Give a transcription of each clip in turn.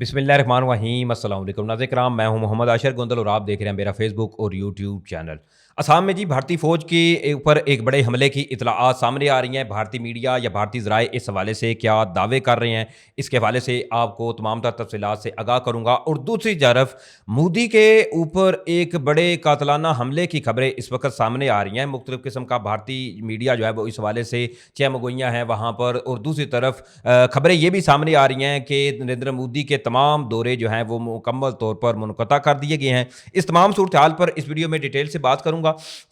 बिस्मिल्लाहिर्रहमानिर्रहीम अस्सलाम वालेकुम नाज़रीन किराम, मैं हूं मोहम्मद आशिर गोंदल और आप देख रहे हैं मेरा फेसबुक और यूट्यूब चैनल। असम में जी भारतीय फ़ौज के ऊपर एक बड़े हमले की इतलाआत सामने आ रही हैं। भारतीय मीडिया या भारतीय ज़राए इस हवाले से क्या दावे कर रहे हैं, इसके हवाले से आपको तमाम तर तफसीलात से आगाह करूँगा। और दूसरी तरफ मोदी के ऊपर एक बड़े कातलाना हमले की खबरें इस वक्त सामने आ रही हैं। मुख्तलिफ़ किस्म का भारतीय मीडिया जो है वो इस हवाले से चहमगोइयाँ हैं वहाँ पर। और दूसरी तरफ खबरें ये भी सामने आ रही हैं कि नरेंद्र मोदी के तमाम दौरे जो हैं वो मुकम्मल तौर पर मुनक़ता कर दिए गए हैं। इस तमाम सूरत हाल पर इस वीडियो में डिटेल से बात करूँगा।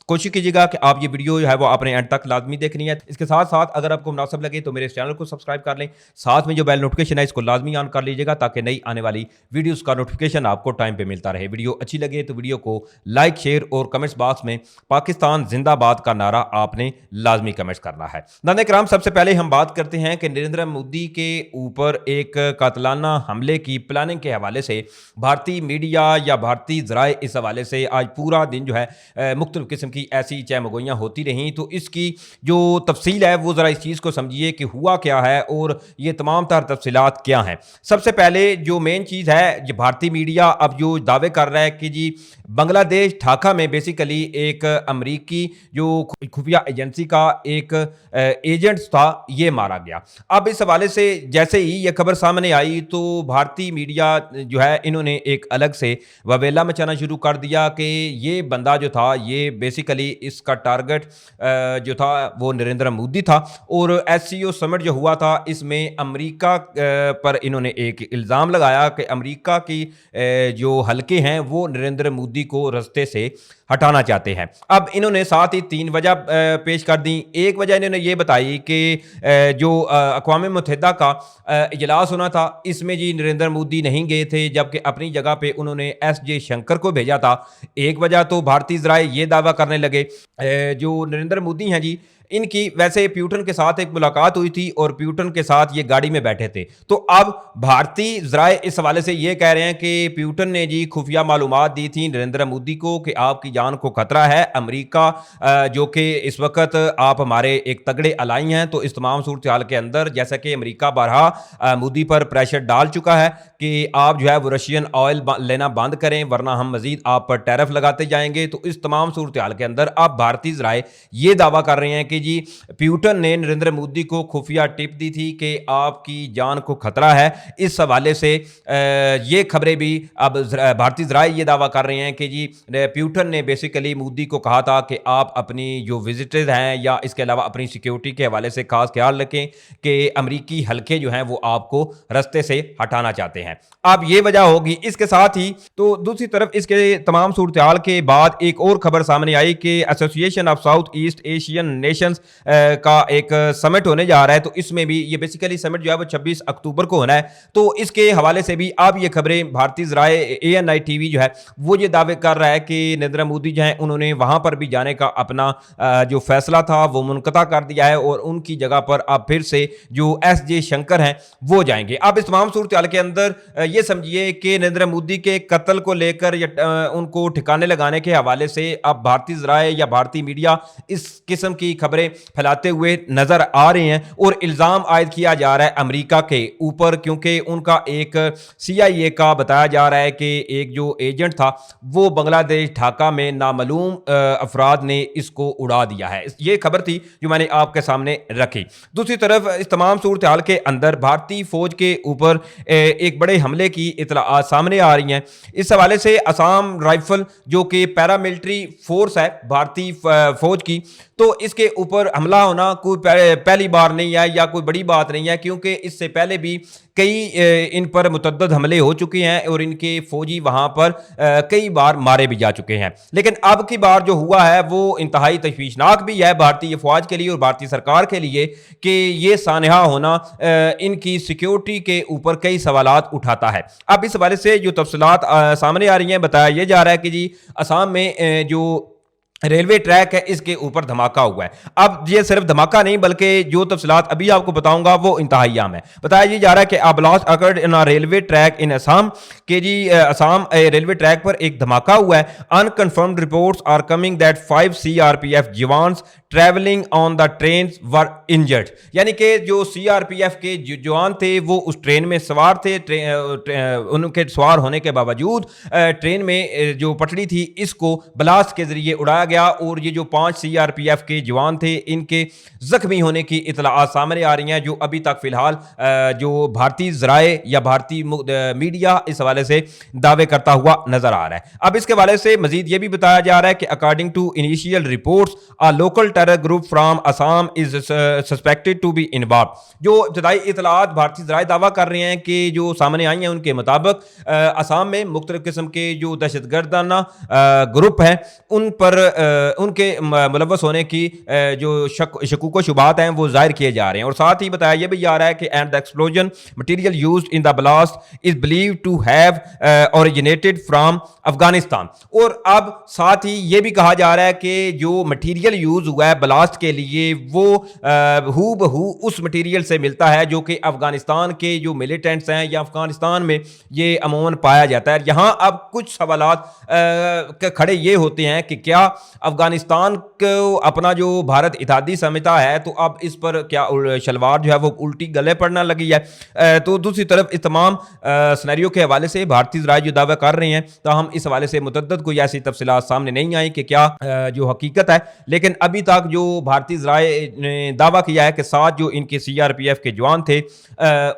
कोशिश कीजिएगा कि आप ये वीडियो जो है वो आपने एंड तक लाजमी देखनी है। इसके साथ साथ अगर आपको मुनासिब लगे तो मेरे इस चैनल को सब्सक्राइब कर लें, साथ में जो बेल नोटिफिकेशन है इसको लाजमी ऑन कर लीजिएगा ताकि नई आने वाली वीडियोस का नोटिफिकेशन आपको टाइम पे मिलता रहे। वीडियो अच्छी लगे तो वीडियो को लाइक, शेयर और कमेंट्स बॉक्स में पाकिस्तान जिंदाबाद का नारा आपने लाजमी कमेंट्स करना है। नाज़रीन किराम, सबसे पहले हम बात करते हैं कि नरेंद्र मोदी के ऊपर एक कातलाना हमले की प्लानिंग के हवाले से भारतीय मीडिया या भारतीय ज़राए इस हवाले से आज पूरा दिन जो है मुख्तलिफ़ किस्म की ऐसी चहमगोइयाँ होती रहीं। तो इसकी जो तफसील है वो ज़रा इस चीज़ को समझिए कि हुआ क्या है और ये तमाम तर तफसीलात क्या हैं। सबसे पहले जो मेन चीज़ है, जो भारतीय मीडिया अब जो दावे कर रहा है कि जी बांग्लादेश ढाका में बेसिकली एक अमरीकी जो खुफिया एजेंसी का एक एजेंट था ये मारा गया। अब इस हवाले से जैसे ही ये खबर सामने आई तो भारतीय मीडिया जो है इन्होंने एक अलग से वबेला मचाना शुरू कर दिया कि ये बंदा जो था ये बेसिकली इसका टारगेट जो था वो नरेंद्र मोदी था। और एससीओ समिट जो हुआ था इसमें अमेरिका पर इन्होंने एक इल्ज़ाम लगाया कि अमेरिका की जो हलके हैं वो नरेंद्र मोदी को रास्ते से हटाना चाहते हैं। अब इन्होंने साथ ही 3 वजह पेश कर दी। एक वजह इन्होंने ये बताई कि जो अक़वाम मुत्तहिदा का इजलास होना था इसमें जी नरेंद्र मोदी नहीं गए थे, जबकि अपनी जगह पे उन्होंने एस जे शंकर को भेजा था। एक वजह तो भारतीय ज़राए ये दावा करने लगे जो नरेंद्र मोदी हैं जी इनकी वैसे प्यूटन के साथ एक मुलाकात हुई थी और प्यूटन के साथ ये गाड़ी में बैठे थे। तो अब भारतीय ज़राए इस हवाले से ये कह रहे हैं कि प्यूटन ने जी खुफिया मालूमात दी थी नरेंद्र मोदी को कि आपकी जान को खतरा है। अमेरिका जो कि इस वक्त आप हमारे एक तगड़े अलाई हैं, तो इस तमाम सूरत हाल के अंदर जैसा कि अमेरिका बारहा मोदी पर प्रेशर डाल चुका है कि आप जो है वो रशियन ऑयल लेना बंद करें वरना हम मजीद आप पर टैरिफ लगाते जाएंगे। तो इस तमाम सूरत हाल के अंदर अब भारतीय ज़राए ये दावा कर रहे हैं कि जी प्यूटन ने नरेंद्र मोदी को खुफिया टिप दी थी कि आपकी जान को खतरा है। इस हवाले से ये खबरें भी अब भारतीय ज़राए ये दावा कर रहे हैं कि जी प्यूटन ने बेसिकली मोदी को कहा था कि आप अपनी जो विजिटर्स हैं या इसके अलावा अपनी सिक्योरिटी के हवाले से खास ख्याल रखें कि अमरीकी हल्के जो हैं वो आपको रास्ते से हटाना चाहते हैं। अब ये वजह होगी। इसके साथ ही तो दूसरी तरफ इसके तमाम सूरत हाल के बाद एक और खबर सामने आई कि association of south east Asian Nations का एक समिट होने जा रहा है। तो इसमें भी ये बेसिकली समिट जो है वो 26 अक्टूबर को होना है। तो इसके हवाले से भी अब ये खबरें भारतीय ज़राए ANI TV जो है वो ये दावे कर रहा है कि नरेंद्र मोदी जो है उन्होंने वहां पर भी जाने का अपना जो फैसला था वो मुनक़ता कर दिया है और उनकी जगह पर अब फिर से जो SJ शंकर हैं वो जाएंगे। अब इस तमाम सूरत हाल के अंदर ये समझिए कि नरेंद्र मोदी के कत्ल को लेकर या उनको ठिकाने लगाने के हवाले से अब भारतीय ज़राए या भारतीय मीडिया इस किस्म की खबरें फैलाते हुए नजर आ रहे हैं और इल्ज़ाम आयद किया जा रहा है अमेरिका के ऊपर, क्योंकि उनका एक CIA का बताया जा रहा है कि एक जो एजेंट था वो बांग्लादेश ढाका में नामालूम अफराद ने इसको उड़ा दिया है। ये खबर थी जो मैंने आपके सामने रखी। दूसरी तरफ इस तमाम सूरत हाल के अंदर भारतीय फौज के ऊपर एक बड़े हमले की इतलाआत सामने आ रही हैं। इस हवाले से असम राइफल जो कि पैरामिलिट्री फोर्स है भारतीय फौज की, तो इसके ऊपर हमला होना कोई पहली बार नहीं है या कोई बड़ी बात नहीं है, क्योंकि इससे पहले भी कई इन पर मुतअद्दिद हमले हो चुके हैं और इनके फौजी वहां पर कई बार मारे भी जा चुके हैं। लेकिन अब की बार जो हुआ है वो इंतहाई तशवीशनाक भी है भारतीय फौज के लिए और भारतीय सरकार के लिए कि ये सानहा होना इनकी सिक्योरिटी के ऊपर कई सवालात उठाता है। अब इस हवाले से जो तफसीलात सामने आ रही हैं, बताया ये जा रहा है कि जी असम में जो रेलवे ट्रैक है इसके ऊपर धमाका हुआ है। अब ये सिर्फ धमाका नहीं बल्कि जो तफसीलात अभी आपको बताऊंगा वो इंतहाई आम है। बताया ये जा रहा है कि a blast occurred in railway track इन असम के जी असम रेलवे ट्रैक पर एक धमाका हुआ है। Unconfirmed reports are coming that 5 CRPF jawans travelling on the train were injured, यानी कि जो सीआरपीएफ के जवान थे वो उस ट्रेन में सवार थे, उनके सवार होने के बावजूद ट्रेन में जो पटड़ी थी इसको ब्लास्ट के जरिए उड़ाया गया और ये जो 5 सीआरपीएफ के जवान थे इनके जख्मी होने की इतलाआत सामने आ रही हैं, जो अभी तक फिलहाल जो भारतीय ज़राए या भारतीय मीडिया इस हवाले से दावे करता हुआ नजर आ रहा है। अब इसके हवाले से मजीद ये भी बताया जा रहा है कि according to initial reports a local terror group from Assam is suspected to be involve. जो इब्तदाई इतलात भारतीय ज़राए दावा कर रहे हैं कि जो सामने आई हैं उनके मुताबिक असम में मुख्तलिफ किस्म के जो दहशतगर्दाना ग्रुप हैं उन पर उनके मुलव्वस होने की जो शकूक शुबात हैं वो जाहिर किए जा रहे हैं। और साथ ही बताया यह भी जा रहा है कि and the explosion material used in the blast is believe to have originated from Afghanistan. और अब साथ ही ये भी कहा जा रहा है कि जो मटीरियल यूज हुआ है ब्लास्ट के लिए वो हू बहू उस मटीरियल से मिलता है जो कि अफगानिस्तान के जो मिलिटेंट्स हैं या अफगानिस्तान में ये अमूमन पाया जाता है। यहाँ अब कुछ सवालात खड़े ये होते हैं कि क्या अफगानिस्तान को अपना जो भारत इत्तेहादी समझता है तो अब इस पर क्या शलवार जो है वो उल्टी गले पड़ना लगी है। तो दूसरी तरफ इस तमाम सिनेरियो के हवाले से भारतीय ज़राए जो दावा कर रहे हैं तो हम इस हवाले से मुतद्दद कोई ऐसी तफसीलात सामने नहीं आई कि क्या जो हकीकत है, लेकिन अभी तक जो भारतीय ज़राए ने दावा किया है कि 7 जो इनके सीआरपीएफ के जवान थे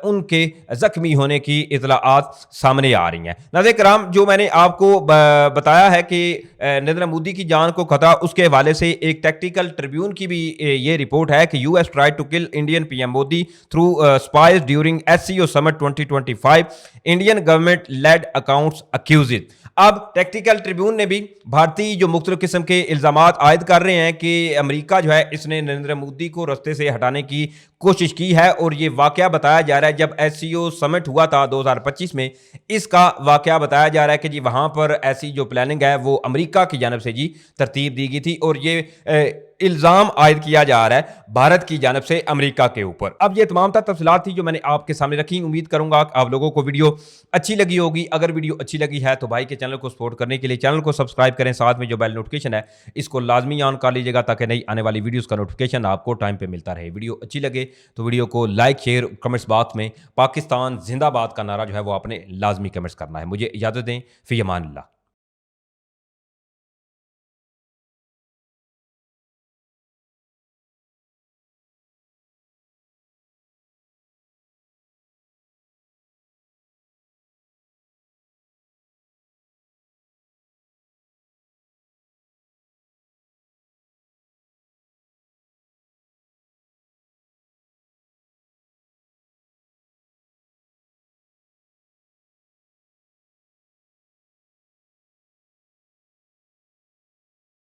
उनके जख्मी होने की इतलाआत सामने आ रही हैं। नाज़रीन किराम, जो मैंने आपको बताया है कि नरेंद्र मोदी की जान को खतरा, उसके हवाले से एक टेक्टिकल ट्रिब्यून की भी ये रिपोर्ट है कि US tried to kill Indian PM Modi through spies during SCO summit 2025, Indian government led accounts accused. अब टेक्टिकल ट्रिब्यून ने भी भारतीय जो मुख्तलिफ किस्म के इल्ज़ामात आयद कर रहे हैं कि अमेरिका जो है इसने नरेंद्र मोदी को रास्ते से हटाने की कोशिश की है। और ये वाकया बताया जा रहा है जब एससीओ समिट हुआ था 2025 में, इसका वाकया बताया जा रहा है कि जी वहाँ पर ऐसी जो प्लानिंग है वो अमेरिका की जानब से जी तरतीब दी गई थी और ये इल्ज़ाम आयद किया जा रहा है भारत की जानब से अमेरिका के ऊपर। अब ये तमाम तफसीलात थी जो मैंने आपके सामने रखी। उम्मीद करूंगा आप लोगों को वीडियो अच्छी लगी होगी। अगर वीडियो अच्छी लगी है तो भाई के चैनल को सपोर्ट करने के लिए चैनल को सब्सक्राइब करें, साथ में जो बेल नोटिफिकेशन है इसको लाजमी ऑन कर लीजिएगा ताकि नई आने वाली वीडियोस का नोटिफिकेशन आपको टाइम पे मिलता रहे। वीडियो अच्छी लगे तो वीडियो को लाइक शेयर कमेंट्स बॉक्स में पाकिस्तान जिंदाबाद का नारा जो है वो आपने लाजमी कमेंट्स करना है। मुझे इजाज़त दें, फ़ी अमान अल्लाह।